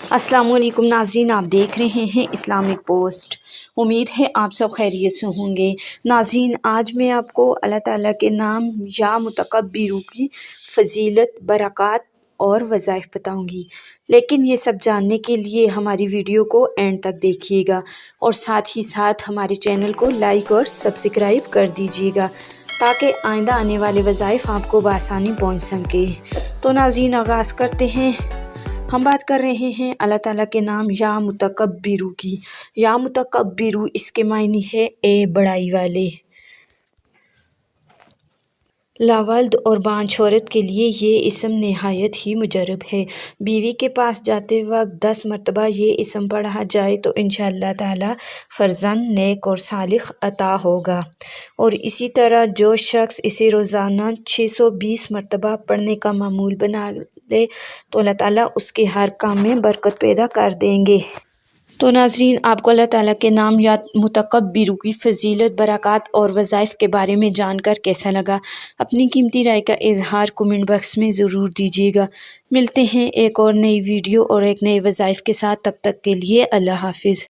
अस्सलाम वालेकुम नाज़रीन, आप देख रहे हैं इस्लामिक पोस्ट। उम्मीद है आप सब खैरियत से होंगे। नाज़रीन, आज मैं आपको अल्लाह ताला के नाम या मुतकब्बिरू की फ़जीलत, बरक़ात और वज़ाइफ बताऊंगी। लेकिन ये सब जानने के लिए हमारी वीडियो को एंड तक देखिएगा और साथ ही साथ हमारे चैनल को लाइक और सब्सक्राइब कर दीजिएगा ताकि आइंदा आने वाले वज़ाइफ आपको बआसानी पहुँच सके। तो नाज़रीन, आगाज़ करते हैं। हम बात कर रहे हैं अल्लाह ताला के नाम या मुतकब्बिरू की। या मुतकब्बिरू इसके मायने है ए बड़ाई वाले। लावल्द और बांझ औरत के लिए ये इसम नहायत ही मुजरब है। बीवी के पास जाते वक्त 10 मरतबा ये इसम पढ़ा जाए तो इंशाअल्लाह ताला फ़र्जंद नेक और सालिह अता होगा। और इसी तरह जो शख्स इसे रोज़ाना 620 मरतबा पढ़ने का मामूल बना ले तो अल्लाह ताला उसके हर काम में बरकत पैदा कर देंगे। तो नाज़रीन, आपको अल्लाह ताला के नाम या मुतकब्बिरू की फ़जीलत, बरक़ात और वज़ाइफ के बारे में जानकर कैसा लगा? अपनी कीमती राय का इज़हार कमेंट बॉक्स में ज़रूर दीजिएगा। मिलते हैं एक और नई वीडियो और एक नए वज़ाइफ के साथ। तब तक के लिए अल्लाह हाफ़िज़।